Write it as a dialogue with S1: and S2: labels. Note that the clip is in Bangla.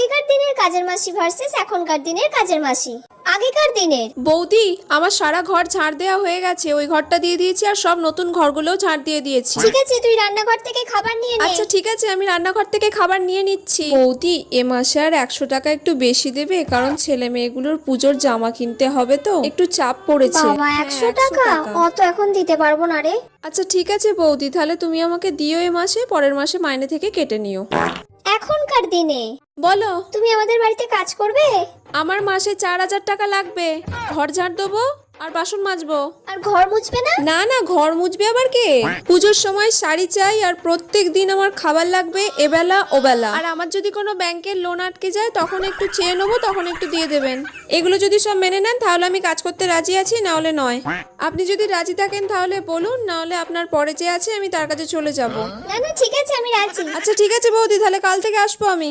S1: আগেকার দিনের কাজের মাসি ভার্সেস এখনকার দিনের কাজের মাসি। আগেকার দিনের
S2: বৌদি, আমার সারা ঘর ঝাড় দেওয়া হয়ে গেছে, ওই ঘরটা দিয়ে দিয়েছি আর সব নতুন ঘরগুলোও ঝাড় দিয়ে দিয়েছি।
S1: ঠিক আছে, তুই রান্নাঘর থেকে খাবার নিয়ে নে।
S2: আচ্ছা ঠিক আছে, আমি রান্নাঘর থেকে খাবার নিয়ে নিচ্ছি। বৌদি, এ মাসে আর 100 টাকা একটু বেশি দেবে, কারণ ছেলে মেয়েগুলোর পুজোর জামা কিনতে হবে তো, একটু চাপ পড়েছে।
S1: বাবা, 100 টাকা? অত এখন দিতে পারবো না রে।
S2: আচ্ছা ঠিক আছে বৌদি, তাহলে তুমি আমাকে দিও এ মাসে, পরের মাসে মাইনে থেকে কেটে নিও।
S1: এখনকার দিনে
S2: বলো।
S1: তুমি আমাদের বাড়িতে কাজ করবে?
S2: আমার মাসে 4000 টাকা লাগবে। ঘর ঝাড় দেবো আর বাসন মাজবো।
S1: আর ঘর মুছবে না?
S2: না না, ঘর মুছবে আবার কে? পুজোর সময় শাড়ি চাই আর প্রত্যেক দিন আমার খাবার লাগবে এবেলা ওবেলা। আর আমার যদি কোনো ব্যাংকের লোন আটকে যায় তখন একটু চেয়ে নেবো, তখন একটু দিয়ে দেবেন। এগুলো যদি সব মেনে নেন তাহলে আমি কাজ করতে রাজি আছি, না হলে নয়। আপনি যদি রাজি থাকেন তাহলে বলুন, না হলে আপনার পরে যে আছে আমি তার কাছে চলে যাব।
S1: না না, ঠিক আছে, আমি রাজি।
S2: আচ্ছা ঠিক আছে বৌদি, তাহলে কাল থেকে আসবো আমি।